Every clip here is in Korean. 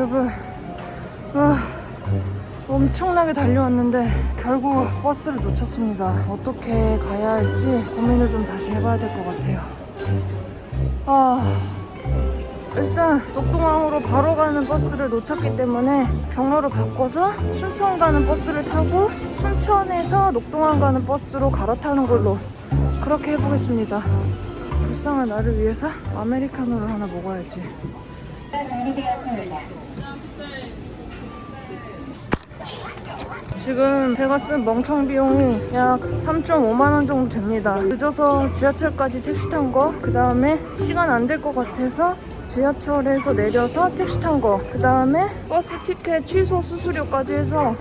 여러분, 엄청나게 달려왔는데 결국 버스를 놓쳤습니다. 어떻게 가야 할지 고민을 좀 다시 해봐야 될 것 같아요. 일단 녹동항으로 바로 가는 버스를 놓쳤기 때문에 경로를 바꿔서 순천 가는 버스를 타고 순천에서 녹동항 가는 버스로 갈아타는 걸로 그렇게 해보겠습니다. 불쌍한 나를 위해서 아메리카노를 하나 먹어야지. 지금 제가 쓴 멍청 비용이 약 3.5만원 정도 됩니다. 늦어서 지하철까지 택시 탄 거, 그 다음에 시간 안 될 것 같아서 지하철에서 내려서 택시 탄 거, 그 다음에 버스 티켓 취소 수수료까지 해서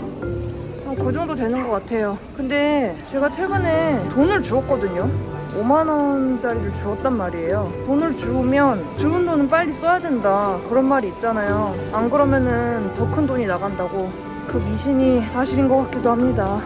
그 정도 되는 것 같아요. 근데 제가 최근에 돈을 주었거든요. 5만원짜리를 주었단 말이에요. 돈을 주면 주은 돈은 빨리 써야 된다, 그런 말이 있잖아요. 안 그러면은 더 큰 돈이 나간다고. 그 미신이 사실인 것 같기도 합니다.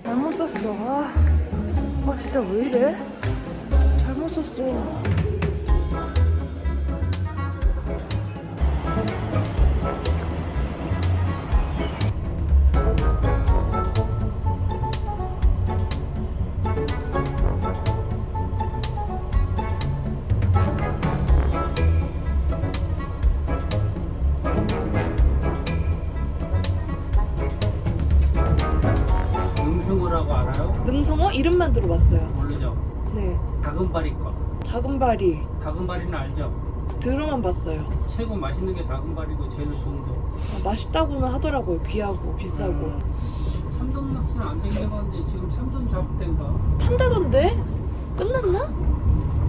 잘못 썼어. 진짜 왜 이래? 잘못 썼어. 능승어라고 알아요? 능성어? 이름만 들어봤어요. 모르죠? 네. 다금바리 거. 다금바리 다금바리는 알죠? 들어만 봤어요. 최고 맛있는 게 다금바리고 제일 좋은 거. 맛있다고는 하더라고요. 귀하고 비싸고. 참돔 낚시는 안 땡겨봤는데 지금 참돔 잡을 땐가? 판다던데? 끝났나?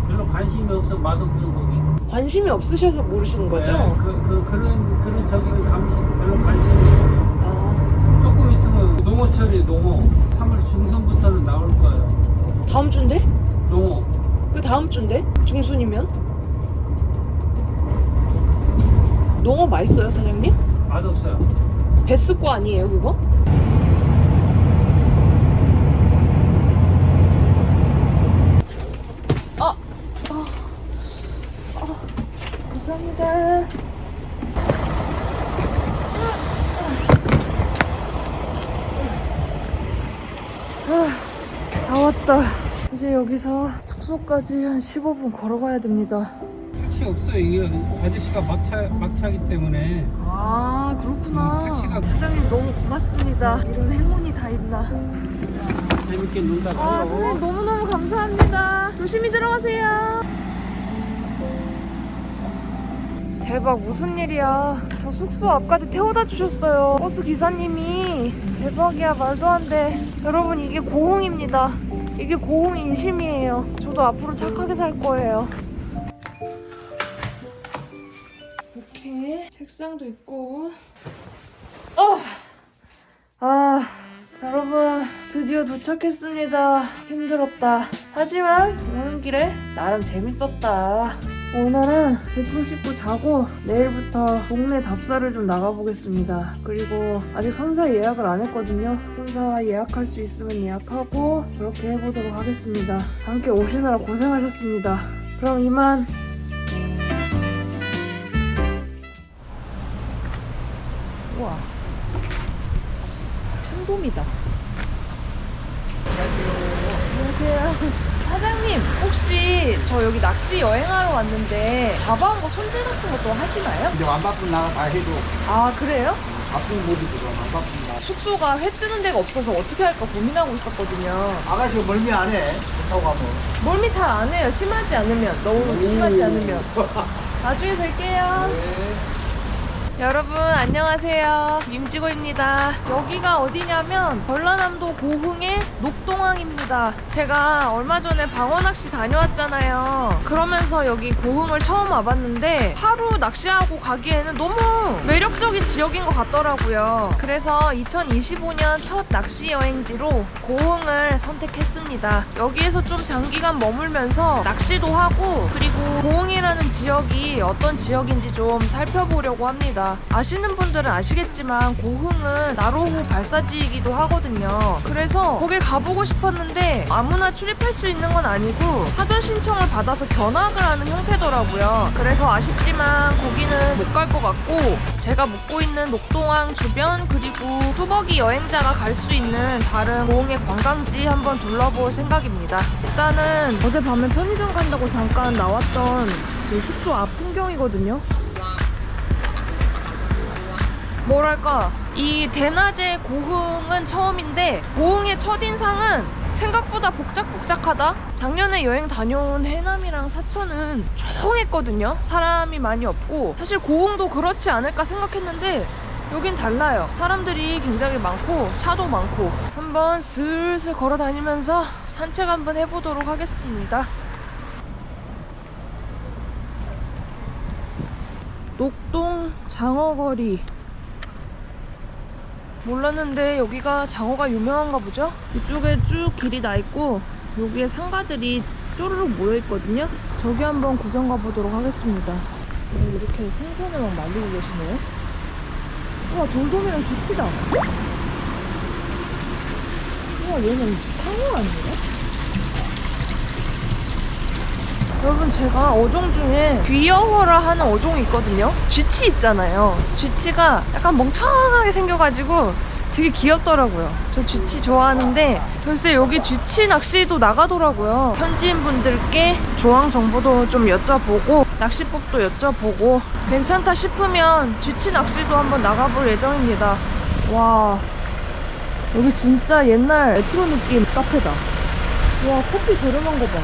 별로 관심이 없어. 맛없는 고기. 관심이 없으셔서 모르시는 거죠? 네, 그런 저기는 별로 관심이 없어요. 조금 있으면 농어철이 농어. 3월 중순부터는 나올 거예요. 다음 주인데? 농어. 그 다음 주인데? 중순이면? 농어 맛있어요, 사장님? 맛없어요. 베스코 아니에요, 그거? 감사합니다. 다 왔다. 이제 여기서 숙소까지 한 15분 걸어가야 됩니다. 택시 없어요. 이게 아저씨가 막차기 때문에. 그렇구나. 택시가. 사장님 너무 고맙습니다. 이런 행운이 다 있나. 재밌게 놀다 사장님 너무너무 감사합니다. 조심히 들어가세요. 대박, 무슨 일이야. 저 숙소 앞까지 태워다 주셨어요, 버스 기사님이. 대박이야, 말도 안 돼. 여러분, 이게 고흥입니다. 이게 고흥 인심이에요. 저도 앞으로 착하게 살 거예요. 이렇게 책상도 있고. 여러분, 드디어 도착했습니다. 힘들었다. 하지만 오는 길에 나름 재밌었다. 오늘은 대충 씻고 자고 내일부터 동네 답사를 좀 나가보겠습니다. 그리고 아직 선사 예약을 안 했거든요. 선사 예약할 수 있으면 예약하고 그렇게 해보도록 하겠습니다. 함께 오시느라 고생하셨습니다. 그럼 이만. 우와, 참돔이다. 안녕하세요. 사장님, 혹시 저 여기 낚시 여행하러 왔는데 잡아온 거 손질 같은 것도 하시나요? 근데 안 바쁜 나가 다 해도 그래요? 바쁜 못이거안 바쁜 나. 숙소가 회 뜨는 데가 없어서 어떻게 할까 고민하고 있었거든요. 아가씨가 멀미 안 해. 좋다고 하면. 멀미 잘 안 해요. 심하지 않으면. 너무 심하지 않으면. 나중에 뵐게요. 네. 여러분 안녕하세요. 임지고입니다. 여기가 어디냐면 전라남도 고흥의 녹동항입니다. 제가 얼마 전에 방어낚시 다녀왔잖아요. 그러면서 여기 고흥을 처음 와봤는데 하루 낚시하고 가기에는 너무 매력적인 지역인 것 같더라고요. 그래서 2025년 첫 낚시 여행지로 고흥을 선택했습니다. 여기에서 좀 장기간 머물면서 낚시도 하고 그리고 고흥이라는 지역이 어떤 지역인지 좀 살펴보려고 합니다. 아시는 분들은 아시겠지만 고흥은 나로호 발사지이기도 하거든요. 그래서 거길 가보고 싶었는데 아무나 출입할 수 있는 건 아니고 사전 신청을 받아서 견학을 하는 형태더라고요. 그래서 아쉽지만 거기는 못 갈 것 같고 제가 묵고 있는 녹동항 주변 그리고 뚜벅이 여행자가 갈 수 있는 다른 고흥의 관광지 한번 둘러볼 생각입니다. 일단은 어젯밤에 편의점 간다고 잠깐 나왔던 그 숙소 앞 풍경이거든요. 뭐랄까 이 대낮의 고흥은 처음인데 고흥의 첫인상은 생각보다 복작복작하다. 작년에 여행 다녀온 해남이랑 사천은 조용했거든요. 사람이 많이 없고 사실 고흥도 그렇지 않을까 생각했는데 여긴 달라요. 사람들이 굉장히 많고 차도 많고 한번 슬슬 걸어 다니면서 산책 한번 해보도록 하겠습니다. 녹동 장어거리. 몰랐는데 여기가 장어가 유명한가 보죠? 이쪽에 쭉 길이 나 있고 여기에 상가들이 쪼르륵 모여 있거든요. 저기 한번 구경 가보도록 하겠습니다. 이렇게 생선을 막 말리고 계시네요. 우와, 돌돔이랑 쥐치다. 우와, 얘는 상어 아니에요? 여러분, 제가 어종 중에 귀여워라 하는 어종이 있거든요. 쥐치 있잖아요. 쥐치가 약간 멍청하게 생겨가지고 되게 귀엽더라고요. 저 쥐치 좋아하는데 글쎄 여기 쥐치 낚시도 나가더라고요. 현지인 분들께 조항 정보도 좀 여쭤보고 낚시법도 여쭤보고 괜찮다 싶으면 쥐치 낚시도 한번 나가볼 예정입니다. 와, 여기 진짜 옛날 레트로 느낌 카페다. 와, 커피 저렴한 거 봐.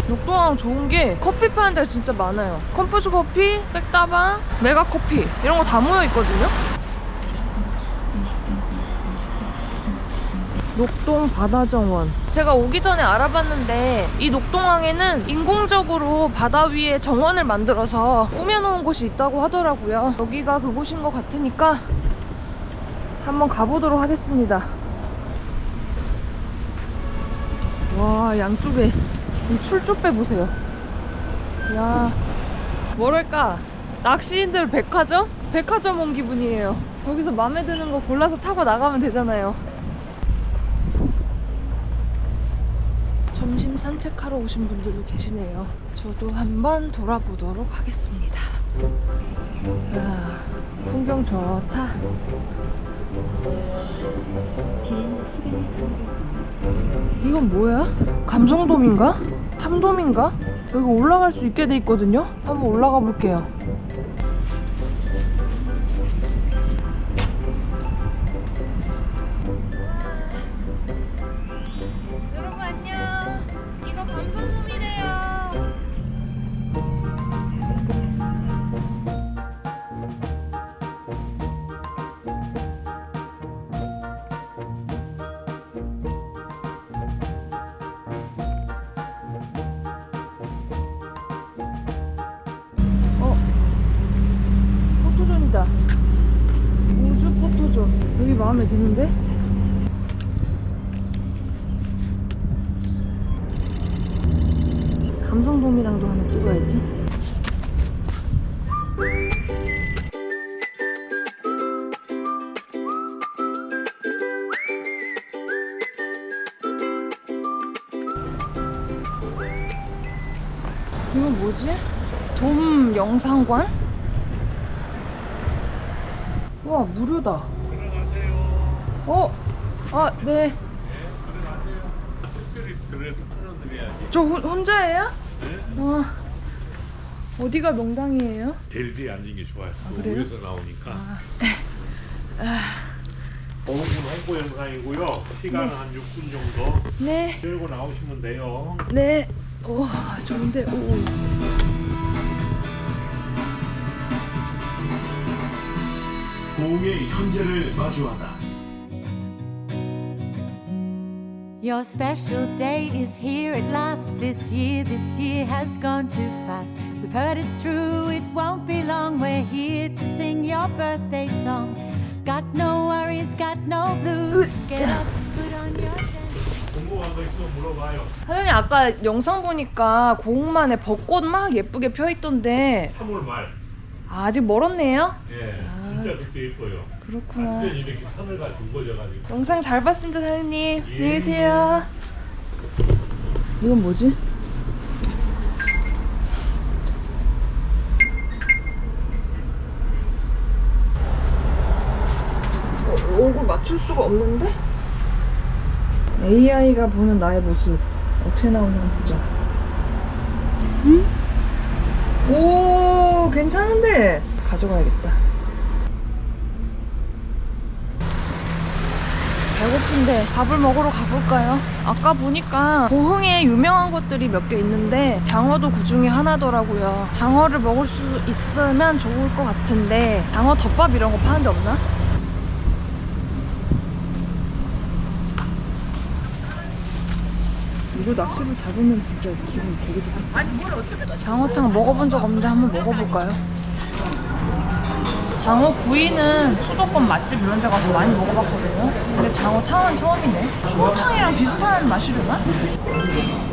녹동항 좋은 게 커피 파는 데가 진짜 많아요. 컴포즈 커피, 백다방, 메가 커피 이런 거 다 모여 있거든요. 녹동 바다정원. 제가 오기 전에 알아봤는데 이 녹동항에는 인공적으로 바다 위에 정원을 만들어서 꾸며놓은 곳이 있다고 하더라고요. 여기가 그곳인 것 같으니까 한번 가보도록 하겠습니다. 와, 양쪽에 이 출조배 보세요. 야, 뭐랄까 낚시인들 백화점? 백화점 온 기분이에요. 여기서 마음에 드는 거 골라서 타고 나가면 되잖아요. 점심 산책하러 오신 분들도 계시네요. 저도 한번 돌아보도록 하겠습니다. 야, 풍경 좋다. 이건 뭐야? 감성돔인가? 참돔인가? 여기 올라갈 수 있게 돼 있거든요? 한번 올라가 볼게요. 여러분 안녕. 이거 감성돔이래요. 포토존이다. 우주 포토존. 여기 마음에 드는데? 감성돔이랑도 하나 찍어야지. 이건 뭐지? 돔 영상관? 와, 무료다. 아, 네. 저 혼자예요? 네. 어디가 명당이에요? 제일 뒤에 앉는 게 좋아요. 그래요? 위에서 나오니까. 고흥군 홍보 영상이고요. 시간은 한 6분 정도 네. 들고 나오시면 돼요. 네. 오, 좋은데. 오. 고흥의 현재를 마주하다. Your special day is here at last. This year has gone too fast. We've heard it's true, it won't be long. We're here to sing your birthday song. Got no worries, got no blues. Get up, put on your dance. 궁금한 거 있으면 물어봐요. 사장님 아까 영상 보니까 고흥만에 벚꽃 막 예쁘게 펴있던데 3월 말. 아직 멀었네요? 예, 진짜 그때 예뻐요. 그렇구나. 완전 이렇게 하늘가 둥거져가지고. 영상 잘 봤습니다 사장님. 안녕히 계세요. 이건 뭐지? 얼굴 맞출 수가 없는데? AI가 보는 나의 모습 어떻게 나오나 한번 보자. 응? 오 괜찮은데? 가져가야겠다. 배고픈데 밥을 먹으러 가볼까요? 아까 보니까 고흥에 유명한 것들이 몇 개 있는데 장어도 그 중에 하나더라고요. 장어를 먹을 수 있으면 좋을 것 같은데 장어 덮밥 이런 거 파는 데 없나? 이거 낚시를 잡으면 진짜 기분 되게 좋아. 아니 뭘 어떻게 장어탕 먹어본 적 없는데 한번 먹어볼까요? 장어 구이는 수도권 맛집 이런 데 가서 많이 먹어봤거든요. 근데 장어탕은 처음이네. 추어탕이랑 비슷한 맛이려나?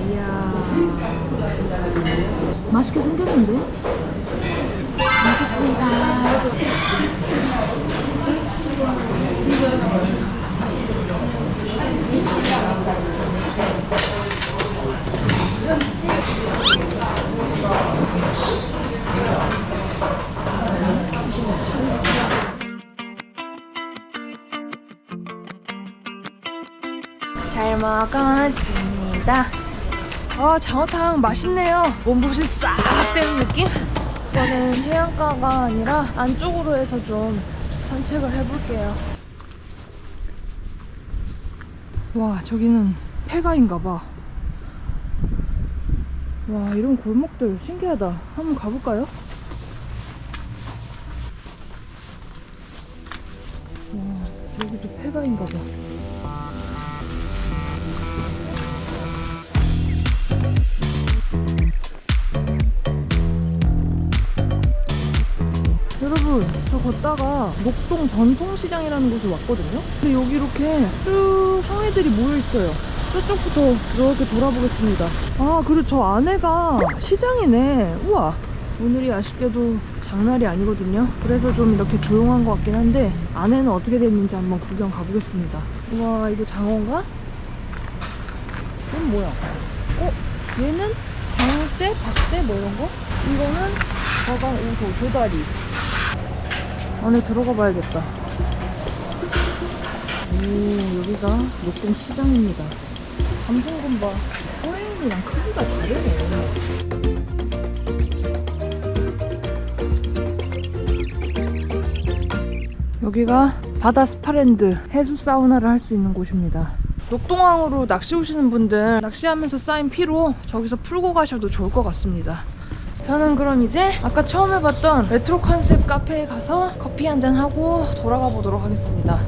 이야 맛있게 생겼는데? 잘 먹겠습니다. 잘 먹었습니다. 장어탕 맛있네요. 몸보신 싹 되는 느낌? 이거는 해안가가 아니라 안쪽으로 해서 좀 산책을 해볼게요. 와 저기는 폐가인가봐. 와 이런 골목들 신기하다. 한번 가볼까요? 와 여기도 폐가인가봐. 여러분 저 걷다가 목동 전통시장이라는 곳에 왔거든요. 근데 여기 이렇게 쭉 상회들이 모여있어요. 저쪽부터 이렇게 돌아보겠습니다. 아 그리고 저 안에가 시장이네. 우와 오늘이 아쉽게도 장날이 아니거든요. 그래서 좀 이렇게 조용한 것 같긴 한데 안에는 어떻게 됐는지 한번 구경 가보겠습니다. 우와 이거 장어인가? 이건 뭐야? 얘는 장대, 박대 뭐 이런 거? 이거는 저강 우도, 도다리. 안에 들어가 봐야겠다. 오 여기가 목동 시장입니다. 감성군 봐. 서해인이랑 크기가 다르네. 여기가 바다 스파랜드 해수 사우나를 할 수 있는 곳입니다. 녹동항으로 낚시 오시는 분들 낚시하면서 쌓인 피로 저기서 풀고 가셔도 좋을 것 같습니다. 저는 그럼 이제 아까 처음 해봤던 레트로 컨셉 카페에 가서 커피 한잔 하고 돌아가 보도록 하겠습니다.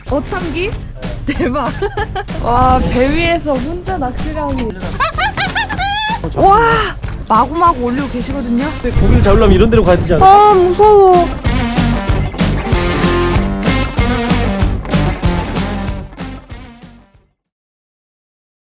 어탕기? 대박. 와, 배 위에서 혼자 낚시를 하고. 와! 마구마구 올리고 계시거든요. 고기를 잡으려면 이런 데로 가야 되지 않아? 아, 무서워.